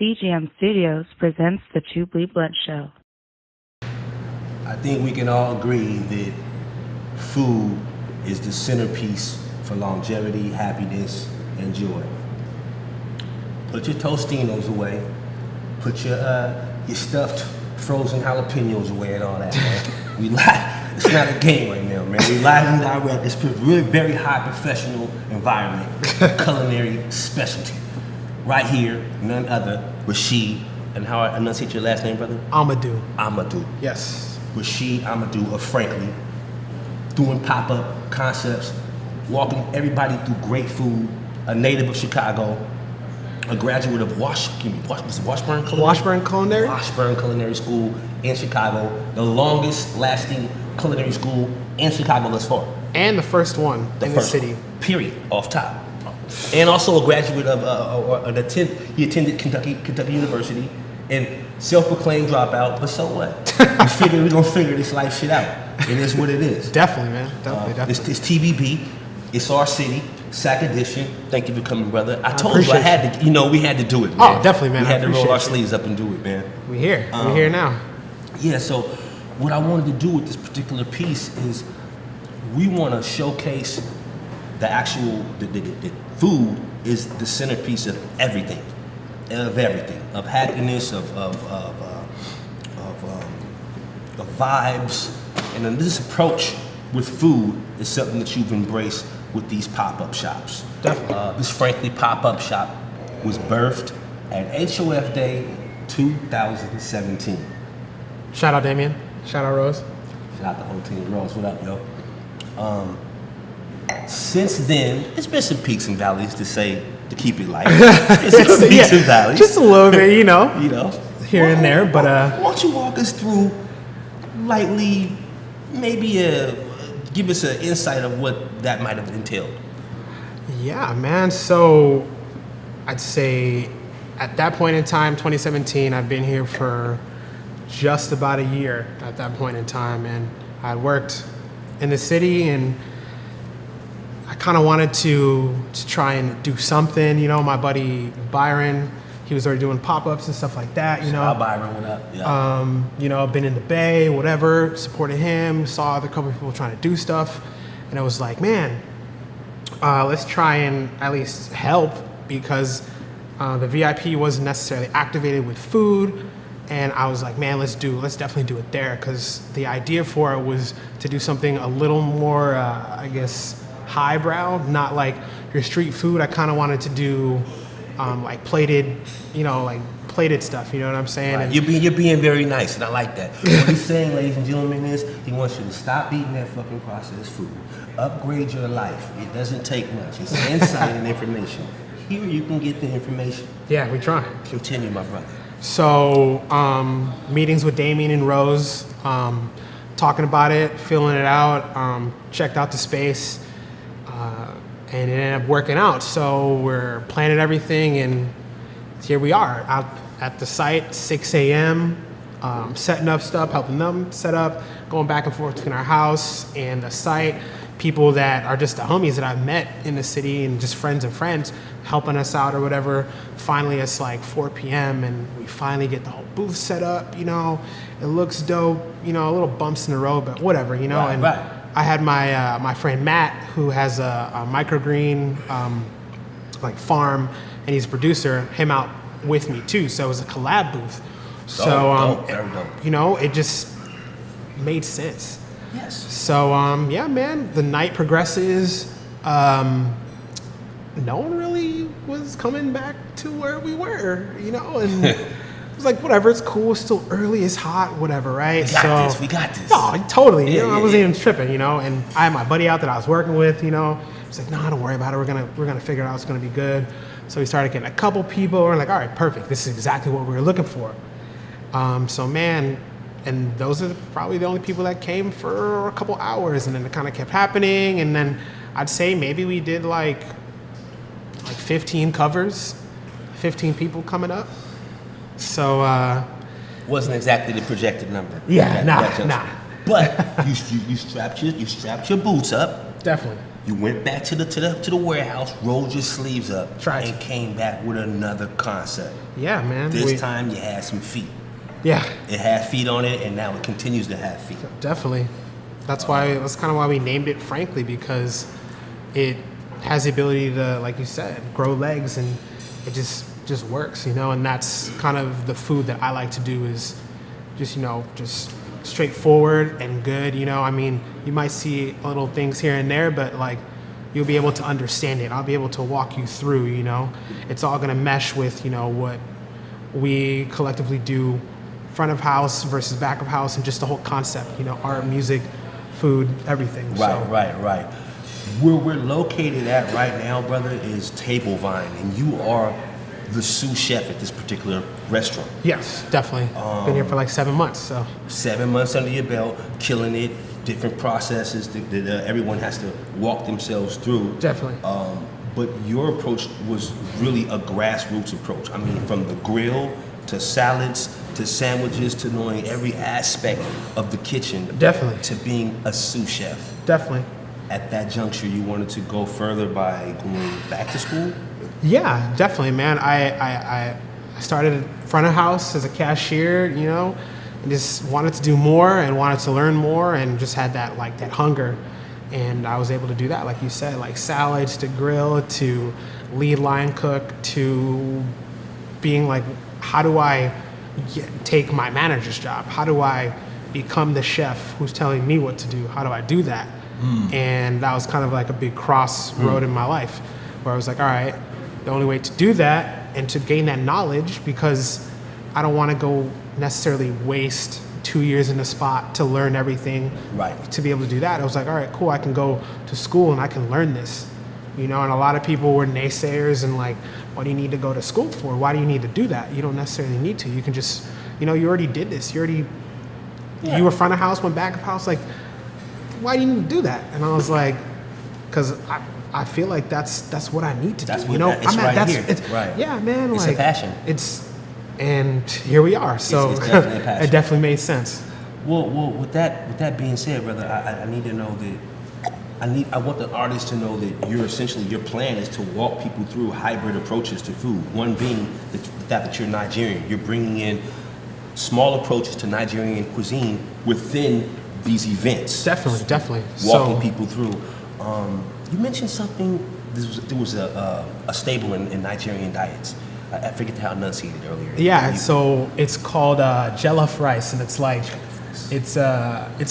CGM Studios presents the Blee Blunt Show. I think we can all agree that food is the centerpiece for longevity, happiness, and joy. Put your Tostinos away. Put your stuffed frozen jalapenos away and all that, man. We live. It's not a game right now, man. We live and direct. This really very high professional environment, culinary specialty. Right here, none other, Rasheed, and how I enunciate your last name, brother? Amedu. Amedu. Yes. Rasheed Amedu of Frankly, doing pop-up concepts, walking everybody through great food, a native of Chicago, a graduate of Washburn Culinary? Washburn Culinary School in Chicago, the longest lasting culinary school in Chicago thus far. And the first one in the city. Period, off top. And also a graduate of, he attended Kentucky University, and self-proclaimed dropout, but so what? We're gonna figure this life shit out. It is what it is. Definitely, man. Definitely. It's TBB. It's our city. SAC edition. Thank you for coming, brother. I told you I had to. We had to do it, man. Oh, definitely, man. We had to roll our sleeves up and do it, man. We're here now. Yeah. So, what I wanted to do with this particular piece is, we want to showcase the actual the food is the centerpiece of everything, of happiness, of vibes, and then this approach with food is something that you've embraced with these pop-up shops. Definitely. This Frankly pop-up shop was birthed at HOF Day 2017. Shout out Damien. Shout out Rose. Shout out the whole team. Rose, what up, yo? Since then, it's been some peaks and valleys, to keep it light. It's some peaks and valleys. Just a little bit, here and there. But why don't you walk us through lightly, maybe give us an insight of what that might have entailed. Yeah, man. So I'd say at that point in time, 2017, I've been here for just about a year at that point in time, and I worked in the city, and I kind of wanted to try and do something. My buddy Byron, he was already doing pop-ups and stuff like that. Shout out Byron, what up? Yeah. Been in the Bay, whatever, supported him, saw other couple of people trying to do stuff, and I was like, man, let's try and at least help, because the VIP wasn't necessarily activated with food, and I was like, man, let's definitely do it there, because the idea for it was to do something a little more, highbrow, not like your street food. I kind of wanted to do like plated stuff, you know what I'm saying? Right. You're being very nice, and I like that. What he's saying, ladies and gentlemen, is he wants you to stop eating that fucking processed food. Upgrade your life. It doesn't take much. It's insight and information. Here you can get the information. Yeah, we try. Continue, my brother. So, meetings with Damien and Rose, talking about it, feeling it out, checked out the space, and it ended up working out. So we're planning everything, and here we are out at the site, 6 a.m., setting up stuff, helping them set up, going back and forth between our house and the site. People that are just the homies that I've met in the city, and just friends of friends helping us out or whatever. Finally, it's like 4 p.m. and we finally get the whole booth set up. It looks dope. A little bumps in the road, but whatever. Right. I had my friend Matt, who has a microgreen farm, and he's a producer, him out with me too. So it was a collab booth. Very dope. It just made sense. Yes. So yeah, man, the night progresses. No one really was coming back to where we were, and it was like, whatever, it's cool, it's still early, it's hot, whatever, right? We got this. No, totally. I wasn't even tripping, and I had my buddy out that I was working with, He's like, no, don't worry about it. We're gonna figure it out. It's gonna be good. So we started getting a couple people. We're like, all right, perfect. This is exactly what we were looking for. So man, and those are probably the only people that came for a couple hours, and then it kind of kept happening. And then I'd say maybe we did like 15 covers, 15 people coming up. So wasn't exactly the projected number. Yeah, nah. But you strapped your boots up. Definitely. You went back to the warehouse, rolled your sleeves up, Tried. and came back with another concept. Yeah, man. This time you had some feet. Yeah, It had feet on it, and now it continues to have feet. definitely. That's kind of why we named it Frankly, because it has the ability to, like you said, grow legs, and it just works, and that's kind of the food that I like to do, is just straightforward and good. I mean, you might see little things here and there, but like you'll be able to understand it. I'll be able to walk you through, it's all going to mesh with, what we collectively do, front of house versus back of house, and just the whole concept, art, music, food, everything. Right. Where we're located at right now, brother, is Table Vine, and you are the sous chef at this particular restaurant. Yes, definitely. Been here for like 7 months, so. 7 months under your belt, killing it, different processes that everyone has to walk themselves through. Definitely. But your approach was really a grassroots approach. I mean, from the grill to salads to sandwiches to knowing every aspect of the kitchen. Definitely. To being a sous chef. Definitely. At that juncture, you wanted to go further by going back to school? Yeah, definitely, man. I started front of house as a cashier, and just wanted to do more and wanted to learn more, and just had that hunger. And I was able to do that, like you said, like salads to grill to lead line cook to being like, how do I take my manager's job? How do I become the chef who's telling me what to do? How do I do that? And that was kind of like a big crossroad in my life, where I was like, all right, the only way to do that and to gain that knowledge, because I don't want to go necessarily waste 2 years in the spot to learn everything. Right. To be able to do that, I was like, all right, cool, I can go to school and I can learn this. And a lot of people were naysayers and like, what do you need to go to school for? Why do you need to do that? You don't necessarily need to. You can just, you already did this. You were front of house, went back of house. Like, why do you need to do that? And I was like, because I feel like that's what I need to do. It's right here. Right. Yeah, man. It's like, a passion. And here we are. So it's definitely a passion. It definitely made sense. Well, with that being said, brother, I need to know that I want the artist to know that your plan is to walk people through hybrid approaches to food. One being the fact that you're Nigerian. You're bringing in small approaches to Nigerian cuisine within these events. Definitely. Walking people through. You mentioned something. There was a staple in Nigerian diets. I forget how I enunciated earlier. Yeah, so it's called jollof rice, and it's like it's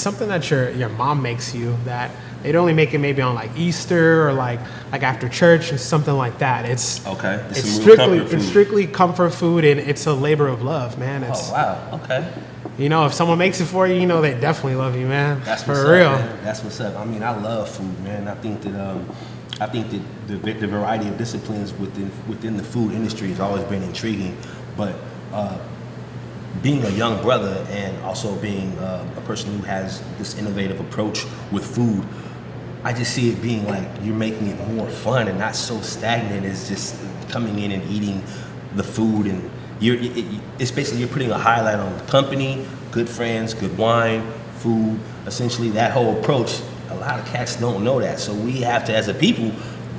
something that your mom makes you, that they'd only make it maybe on like Easter or like after church and something like that. It's okay. It's strictly comfort food, and it's a labor of love, man. Oh wow. Okay. If someone makes it for you, they definitely love you, man. That's for what's real. Up, man. That's what's up. I mean, I love food, man. I think that the variety of disciplines within the food industry has always been intriguing. But being a young brother and also being a person who has this innovative approach with food, I just see it being like you're making it more fun and not so stagnant as just coming in and eating the food, and it's basically you're putting a highlight on the company, good friends, good wine, food. Essentially, that whole approach. A lot of cats don't know that, so we have to, as a people,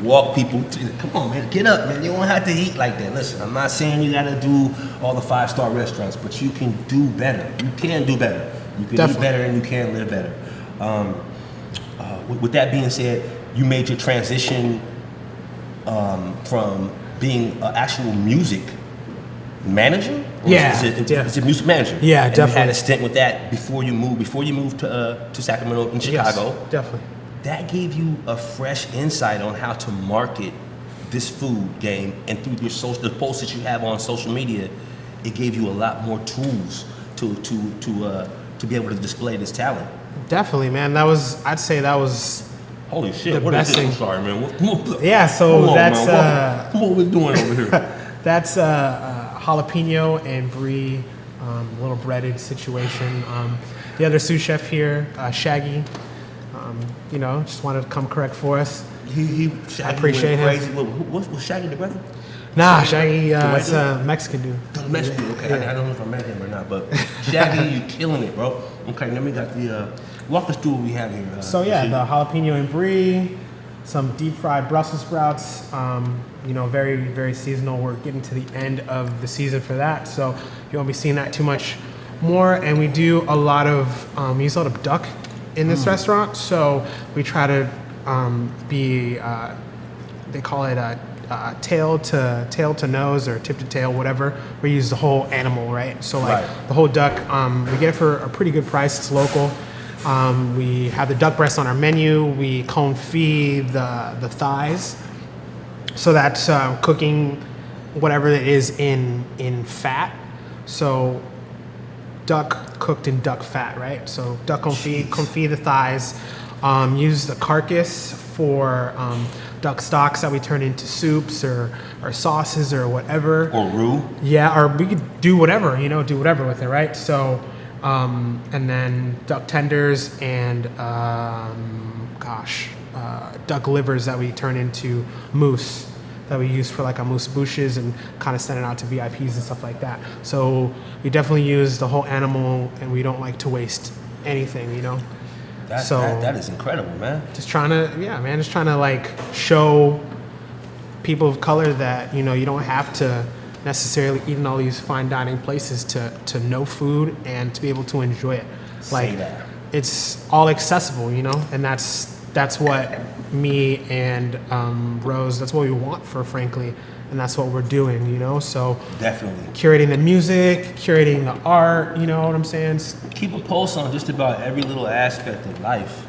walk people to. Come on, man, get up, man. You don't have to eat like that. Listen, I'm not saying you got to do all the 5-star restaurants, but you can do better. You can do better. You can eat better, and you can live better. With that being said, you made your transition from being an actual music manager? Is it music manager? Yeah, and definitely. You had a stint with that before you moved to Sacramento and Chicago. Yes, definitely. That gave you a fresh insight on how to market this food game, and through the posts that you have on social media, it gave you a lot more tools to be able to display this talent. Definitely, man. I'd say that was holy shit. The What best is this? thing. I'm sorry, man. Yeah, so that's what are we doing over here? That's jalapeno and brie, little breaded situation. The other sous chef here, Shaggy, just wanted to come correct for us. Shaggy I appreciate him. crazy. Was Shaggy the brother? Nah, Shaggy, it's a Mexican dude. The Mexican, okay. Yeah. I don't know if I met him or not, but Shaggy, you killing it, bro. Okay, then we got the walk us through what we have here. So yeah, the jalapeno and brie, some deep fried Brussels sprouts. Very, very seasonal. We're getting to the end of the season for that, so you won't be seeing that too much more. And we do a lot of we use a lot of duck in this restaurant, so we try to be they call it tail to nose or tip to tail, whatever. We use the whole animal, right? So like the whole duck, we get it for a pretty good price. It's local. We have the duck breast on our menu. We confit the thighs, so that's cooking whatever it is in fat. So duck cooked in duck fat, right? So duck confit the thighs. Use the carcass for duck stocks that we turn into soups or sauces or whatever. Or roux. Yeah, or we could do whatever, do whatever with it, right? So, and then duck tenders and, duck livers that we turn into mousse that we use for like our mousse bouches and kind of send it out to VIPs and stuff like that. So we definitely use the whole animal, and we don't like to waste anything, That is incredible, man. Just trying to like show people of color that, you don't have to necessarily eat in all these fine dining places to know food and to be able to enjoy it. Say that. It's all accessible, and that's what me and Rose, that's what we want for Frankly, and that's what we're doing, so Definitely. curating the music, curating the art, you know what I'm saying? Keep a pulse on just about every little aspect of life.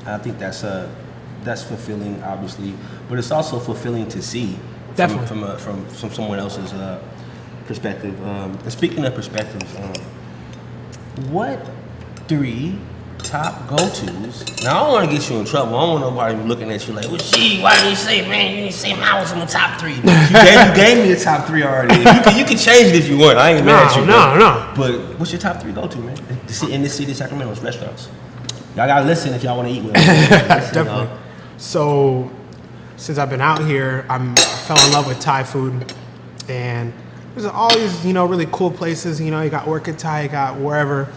I think that's fulfilling, obviously, but it's also fulfilling to see Definitely. from someone else's perspective. And speaking of perspectives, what 3 top go-tos? Now, I don't want to get you in trouble. I don't want nobody looking at you like, well, why didn't you say, man, you didn't say mine was in the top 3. You gave me the top 3 already. You can change it if you want. I ain't mad at you. No. But what's your top 3 go-to, man? In this city, Sacramento's restaurants. Y'all gotta listen if y'all want to eat with us. Definitely. So, since I've been out here, I fell in love with Thai food, and there's all these, really cool places. You got Orchid Thai, you got wherever,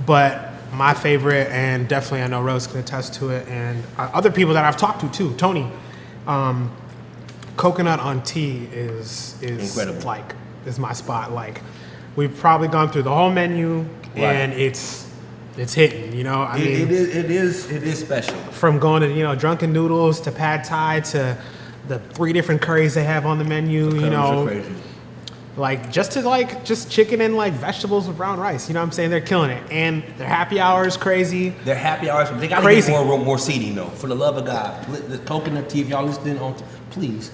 but my favorite, and definitely I know Rose can attest to it, and other people that I've talked to too, Tony, coconut on tea is incredible. Like, is my spot. Like, we've probably gone through the whole menu, and it's hitting, I mean, it is special. From going to, Drunken Noodles to Pad Thai to the 3 different curries they have on the menu, The curries are crazy. Like just chicken and like vegetables with brown rice. You know what I'm saying? They're killing it. And their happy hour is crazy. Their happy hours, they gotta Crazy. get more seating though. For the love of God, the coconut tea. If y'all listening on, please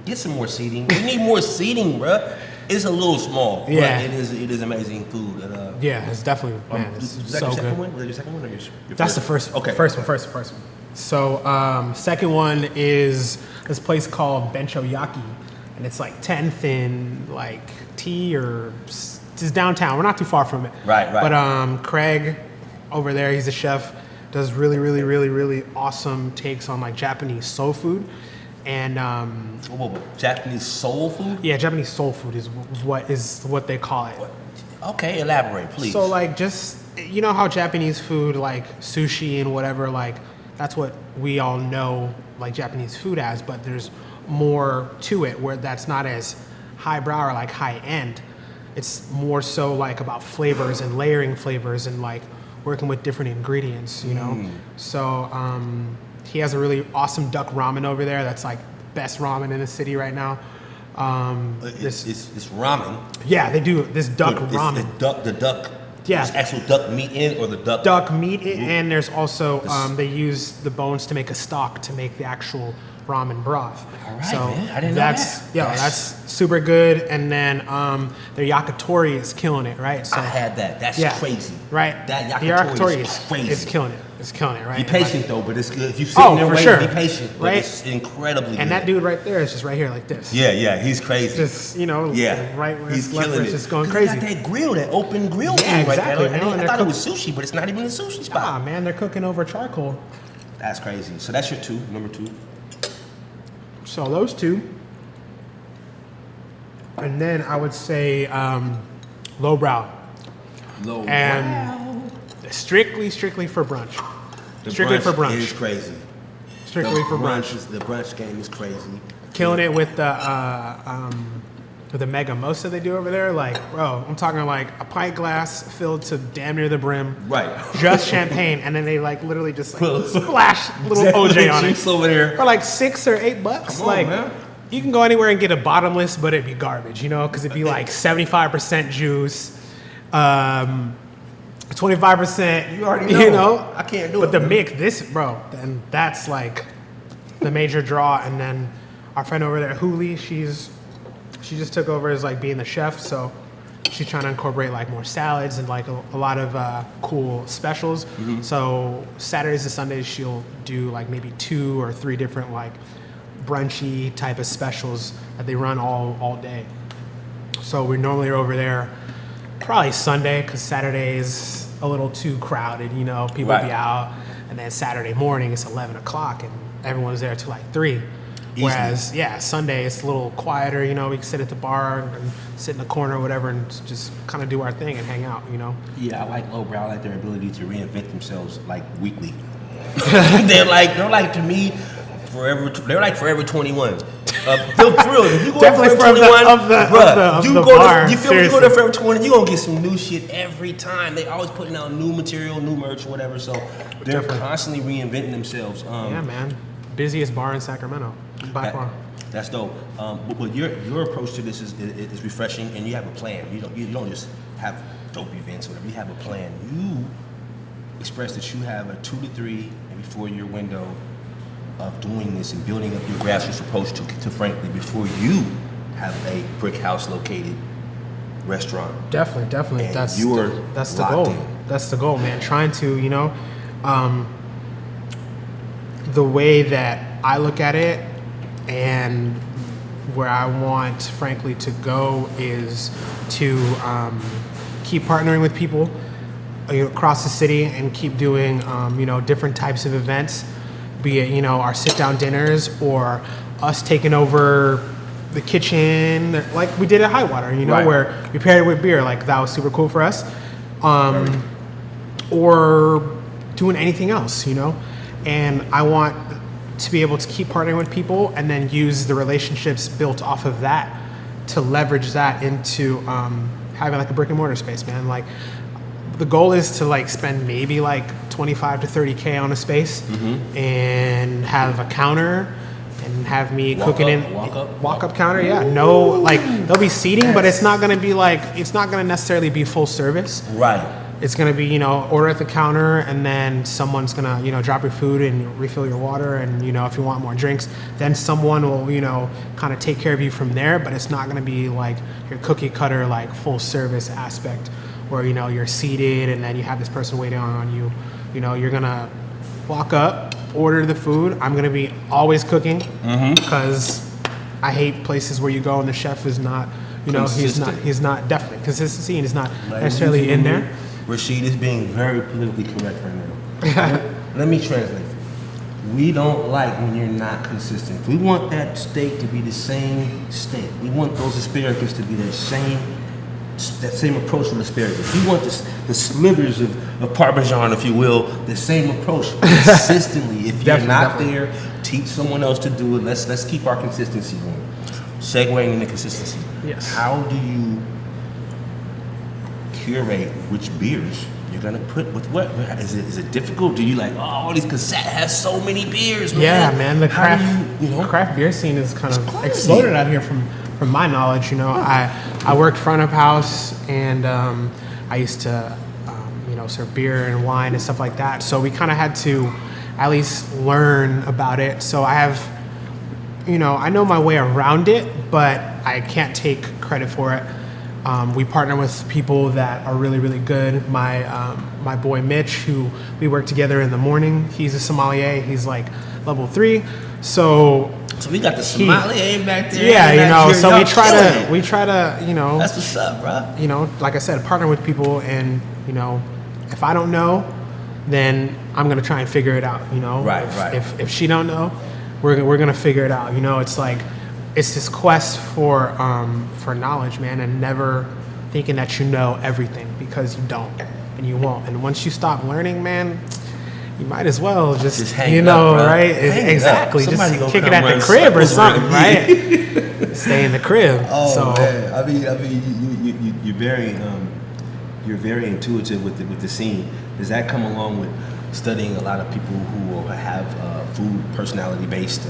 get some more seating. We need more seating, bruh. It's a little small, Yeah. but it is amazing food. Yeah, it's definitely, man, it's was that so your second good. one? Was that your second one or your That's the first. Okay. First one. So second one is this place called Bencho Yaki, and it's like 10th in like T or just downtown. We're not too far from it. Right. But Craig over there, he's a chef, does really awesome takes on like Japanese soul food, and Japanese soul food? yeah, Japanese soul food is what they call it. Okay, elaborate, please. So like, just how Japanese food like sushi and whatever, like that's what we all know like Japanese food as, but there's more to it where that's not as highbrow or like high end. It's more so like about flavors and layering flavors and like working with different ingredients, So he has a really awesome duck ramen over there. That's like best ramen in the city right now. It's ramen. Yeah, they do this duck But ramen. It's the duck. Yeah. There's actual duck meat in or the duck? Duck meat, and there's also they use the bones to make a stock to make the actual ramen broth. All right, so man. I didn't know that's that. that's super good. And then their yakitori is killing it, right? So I had that. That's crazy. right? That The yakitori is crazy. It's killing it. It's killing it, right? Be patient though, but it's good. If you sit Oh, there for waiting, sure. be patient. But Right? it's incredibly good. And that dude right there is just right here like this. Yeah, he's crazy. Just yeah, right where he's it's left, killing where it's it. just going 'Cause crazy. They got that grill, that open grill Yeah, thing right exactly, there. man. I And thought they're it was sushi, but it's not even a sushi spot. Ah, man, they're cooking over charcoal. That's crazy. So that's your number 2. So those 2. And then I would say lowbrow. And strictly for brunch. The Strictly brunch for brunch. is crazy. Strictly for brunch. The brunch game is crazy. Killing it with the mega mosa they do over there. Like, bro, I'm talking like a pint glass filled to damn near the brim. Right. Just champagne, and then they like literally just like splash little OJ on it over there for like $6 or $8. Come on, like, man. You can go anywhere and get a bottomless, but it'd be garbage, you know, because it'd be like 75% juice, 25%. You already know. You know, I can't do but it. But the mix, this, bro, and that's like the major draw. And then our friend over there, Huli, she just took over as like being the chef, so she's trying to incorporate like more salads and like a lot of cool specials. Mm-hmm. So Saturdays and Sundays she'll do like maybe 2 or 3 different like brunchy type of specials that they run all day. So we normally are over there probably Sunday, because Saturday is a little too crowded, you know, people Right. be out, and then Saturday morning it's 11 o'clock and everyone's there till like 3. Whereas, yeah, Sunday it's a little quieter, you know, we can sit at the bar and sit in the corner or whatever and just kind of do our thing and hang out, you know. Yeah, I like Lowbrow. I like their ability to reinvent themselves like weekly. they're like to me, forever. They're like Forever 21. Feel thrilled. If you go to Forever 21, you go to Forever 21, you gonna get some new shit every time. They always putting out new material, new merch, whatever. So they're constantly reinventing themselves. Yeah, man. Busiest bar in Sacramento, by far. That's dope. But your approach to this is refreshing, and you have a plan. You don't just have dope events or whatever. You have a plan. You express that you have a 2 to 3, maybe 4 year window of doing this and building up your grassroots approach to frankly before you have a brick house located restaurant. Definitely. And That's the locked goal. in. That's the goal, man. Trying to, you know, the way that I look at it and where I want, frankly, to go is to keep partnering with people across the city and keep doing, you know, different types of events, be it, you know, our sit-down dinners or us taking over the kitchen, like we did at Highwater, you know, Right. where we paired it with beer. Like, that was super cool for us. Or doing anything else, you know? And I want to be able to keep partnering with people and then use the relationships built off of that to leverage that into having like a brick and mortar space, man. Like, the goal is to like spend maybe like 25 to 30K on a space and have a counter and have me cooking in walk up counter. Yeah, no, like there'll be seating, but it's not gonna be like, it's not gonna necessarily be full service. Right. It's gonna be, you know, order at the counter and then someone's gonna, you know, drop your food and refill your water, and, you know, if you want more drinks, then someone will, you know, kind of take care of you from there. But it's not gonna be like your cookie cutter like full service aspect where, you know, you're seated and then you have this person waiting on you. You know, you're gonna walk up, order the food. I'm gonna be always cooking because I hate places where you go and the chef is not, you know, he's not definitely consistency and is not necessarily in there. Rasheed is being very politically correct right now. Let me translate. We don't like when you're not consistent. We want that steak to be the same steak. We want those asparagus to be that same approach with asparagus. We want the slivers of Parmesan, if you will, the same approach consistently. If you're not there, teach someone else to do it. Let's keep our consistency going. Segueing into consistency. Yes. How do you curate which beers you're gonna put with what? Is it difficult? Do you like, all these cassettes has so many beers, man? Yeah, man. The How craft, do you know? craft beer scene is kind of crazy. exploded out here from my knowledge. You know, I worked front of house and I used to you know, serve beer and wine and stuff like that. So we kind of had to at least learn about it. So I have, you know, I know my way around it, but I can't take credit for it. We partner with people that are really, really good. My boy Mitch, who we work together in the morning, he's a sommelier. He's like level 3. So we got the sommelier back there. Yeah, you know. So we try to, you know. That's what's up, bro. You know, like I said, partner with people, and, you know, if I don't know, then I'm gonna try and figure it out. You know. Right. If she don't know, we're gonna figure it out. You know, it's like, it's this quest for knowledge, man, and never thinking that you know everything, because you don't and you won't. And once you stop learning, man, you might as well just hang you it know, up, bro. right? Hang it Exactly. up. Just Somebody gonna kick it come at the run crib or circles around something, right? Stay in the crib. Oh so man, I mean, you're very intuitive with the scene. Does that come along with studying a lot of people who have food personality based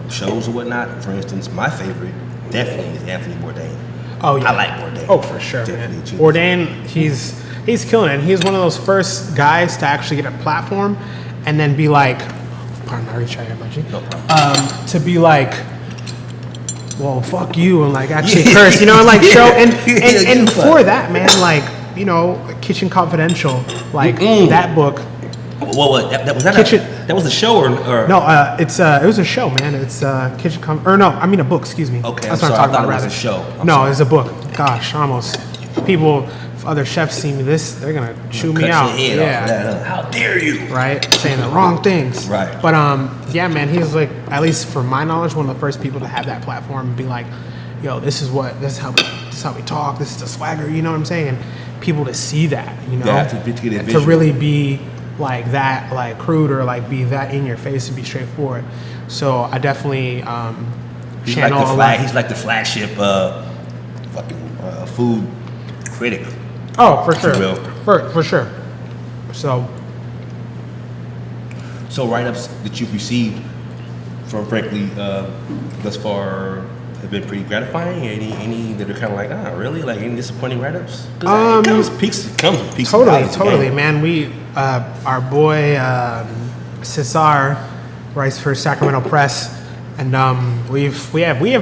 shows or whatnot? For instance, my favorite definitely is Anthony Bourdain. Oh yeah, I like Bourdain. Oh for sure, Definitely man. genius. Bourdain, he's killing it. He's one of those first guys to actually get a platform and then be like, pardon my reach out here, Munchie. No problem. To be like, well, fuck you, and like actually curse, you know, and like show and before that, man, like, you know, Kitchen Confidential, like that book. What? That was that Kitchen. That was the show or No, it was a show, man. It's a book. Excuse me. Okay, that's I'm what sorry, I'm talking I about. thought it was Rather, a show. I'm no, sorry. it's a book. Gosh, almost. People, if other chefs see me this, they're gonna chew me cut out. your head Yeah. off for that, huh? How dare you? Right, saying the wrong things. Right. But yeah, man, he's like, at least from my knowledge, one of the first people to have that platform and be like, yo, this is how we talk. This is the swagger. You know what I'm saying? And people to see that, you know, Yeah, to get that and to visual. really be like that, like crude or like be that in your face and be straightforward. So I definitely He's channel like the a flag. lot. He's like the flagship food critic. Oh, for sure, will. for sure. So write-ups that you've received from Frankly thus far have been pretty gratifying. Any that are kind of like, really? Like any disappointing write-ups? It comes with peaks and valleys, Totally, man. man. We, our boy Cesar writes for Sacramento Press, and we have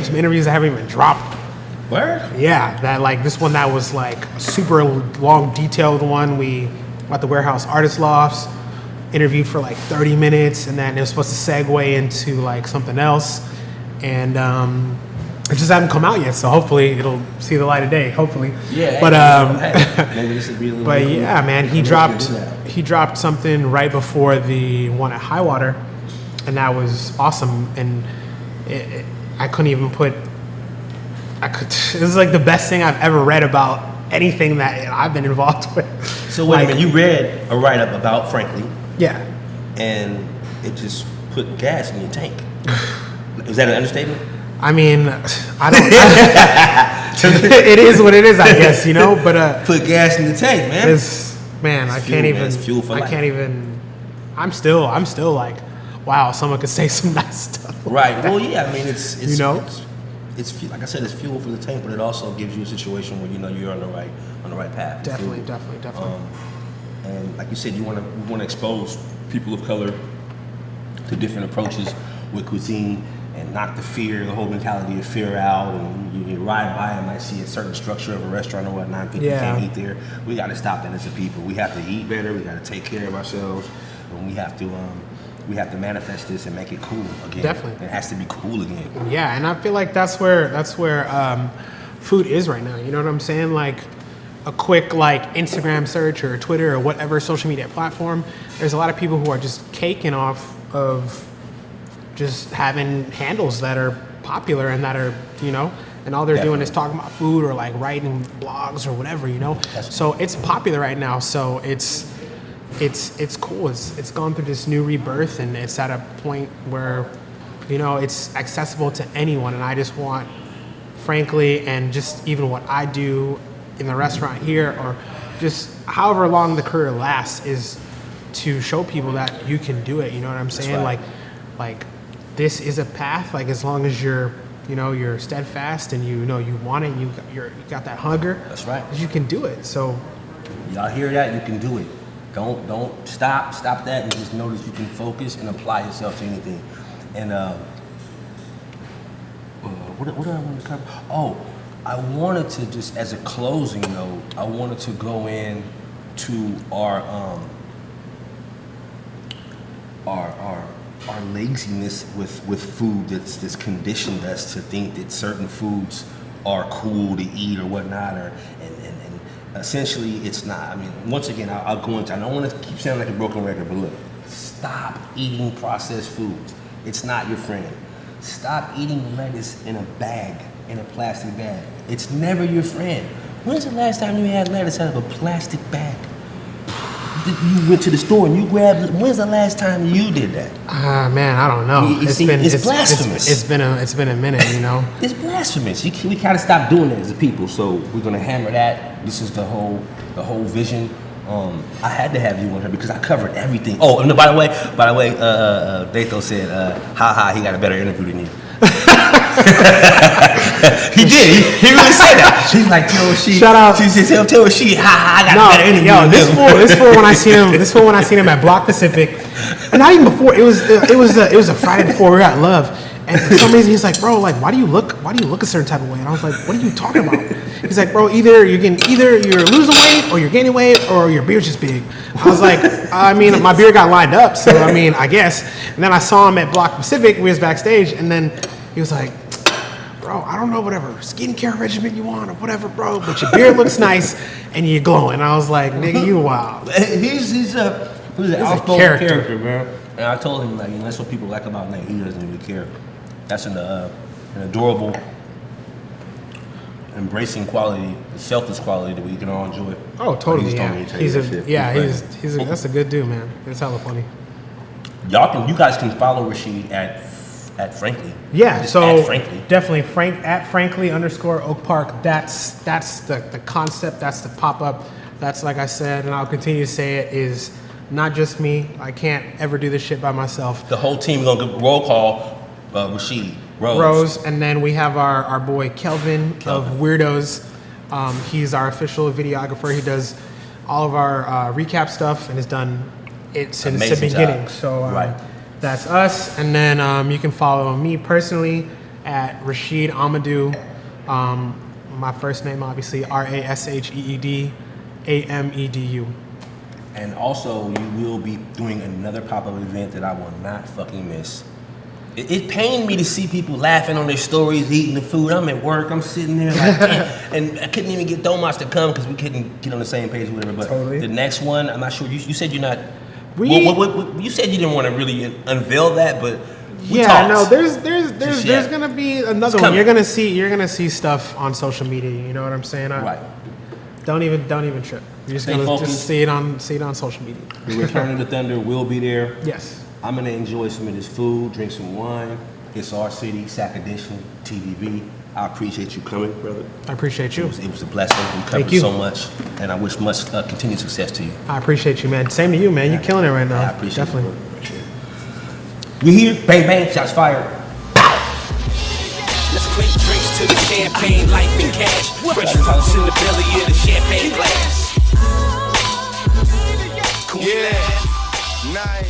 some interviews that haven't even dropped. Word? Yeah, that like this one that was like a super long, detailed one. We at the Warehouse Artist Lofts interviewed for like 30 minutes, and then it was supposed to segue into like something else, and it just hasn't come out yet. So hopefully it'll see the light of day. Hopefully. Yeah. But maybe this would be a little. But bit yeah, cool. man, he dropped something right before the one at Highwater, and that was awesome. And I couldn't even put. It was like the best thing I've ever read about anything that I've been involved with. So wait a minute, you read a write-up about Frankly, Yeah. and it just put gas in your tank. Is that an understatement? I mean, I don't. It is what it is, I guess, you know. But Put gas in the tank, man. I It's can't fuel, man. even. It's fuel for I life. can't even. I'm still like, wow, someone could say some nice stuff. Right. Well, yeah. I mean, it's You know? it's like I said, it's fuel for the tank, but it also gives you a situation where you know you're on the right path. Definitely. And like you said, you want to expose people of color to different approaches with cuisine and knock the whole mentality of fear out. And you ride by and might see a certain structure of a restaurant or whatnot, think you can't eat there. We got to stop that as a people. We have to eat better. We got to take care of ourselves, and we have to manifest this and make it cool again. Definitely. It has to be cool again. Yeah, and I feel like that's where food is right now. You know what I'm saying? Like a quick like Instagram search or Twitter or whatever social media platform. There's a lot of people who are just caking off of just having handles that are popular and that are, you know, and all they're doing is talking about food or like writing blogs or whatever, you know. So it's popular right now. So it's cool. It's gone through this new rebirth, and it's at a point where, you know, it's accessible to anyone. And I just want, frankly, and just even what I do in the restaurant here, or just however long the career lasts, is to show people that you can do it. You know what I'm saying? right. Like this is a path. Like as long as you're steadfast and you know you want it, you got that hunger. That's right. You can do it. So Y'all hear that? You can do it. Don't stop that, and just know that you can focus and apply yourself to anything. And what did I want to cover? Oh, I wanted to just, as a closing note, I wanted to go in to our laziness with food that's conditioned us to think that certain foods are cool to eat or whatnot, and essentially it's not. I mean, once again, I'll go into, I don't want to keep sounding like a broken record, but look, stop eating processed foods. It's not your friend. Stop eating lettuce in a bag, in a plastic bag. It's never your friend. When's the last time you had lettuce out of a plastic bag? you went to the store and you grabbed. When's the last time you did that? Man, I don't know. It's blasphemous. It's been a minute, you know. It's blasphemous. We gotta stop doing that as a people. So we're gonna hammer that. This is the whole vision. I had to have you on here because I covered everything. Oh, and by the way, Datho said, he got a better interview than you. He did. He really said that. She's like, tell Rasheed. Shout out. She said, tell Rasheed, I got a better interview. Yo, this fool when I seen him at Block Pacific, and not even before. It was a Friday before we were at Love, and for some reason he's like, bro, like why do you look a certain type of way? And I was like, what are you talking about? He's like, bro, either you're losing weight or you're gaining weight or your beard's just big. I was like, I mean, my beard got lined up, so I mean, I guess. And then I saw him at Block Pacific. We was backstage, and then he was like, bro, I don't know, whatever skincare regimen you want or whatever, bro, but your beard looks nice and you're glowing. I was like, nigga, you wild. He's an outspoken character, man. And I told him, like, you know, that's what people like about Nate. He doesn't really care. That's an adorable, embracing quality, selfless quality that we can all enjoy. Oh, totally. That's a good dude, man. It's hella funny. You guys can follow Rasheed at Frankly. Yeah, just so at Frankly. Definitely at Frankly_Oak Park. That's the concept. That's the pop up. That's, like I said, and I'll continue to say it, is not just me. I can't ever do this shit by myself. The whole team gonna give roll call. Rasheed, Rose, and then we have our boy Kelvin of Weirdos. He's our official videographer. He does all of our recap stuff and has done it since the beginning. So that's us. And then you can follow me personally at Rasheed Amedu. My first name, obviously, RASHEED AMEDU. And also, you will be doing another pop-up event that I will not fucking miss. It pained me to see people laughing on their stories, eating the food. I'm at work, I'm sitting there like, and I couldn't even get Domas to come because we couldn't get on the same page or whatever. But the next one, I'm not sure. You said you're not. You said you didn't want to really unveil that, but we talked. No, there's gonna be another one. You're gonna see stuff on social media. You know what I'm saying? Right. Don't even trip. You're just gonna just see it on social media. The Return of the Thunder will be there. Yes. I'm gonna enjoy some of this food, drink some wine. It's our city, Sac Edition, TVB. I appreciate you coming, brother. I appreciate you. It was a blessing. You covered so much, and I wish much continued success to you. I appreciate you, man. Same to you, man. You're killing it right now. I appreciate Definitely. it. We here, bang bang, shots fired. Let's clink drinks to the champagne, life and cash. Fresh fruits in the belly of the champagne glass. Cool. Yeah. Nice.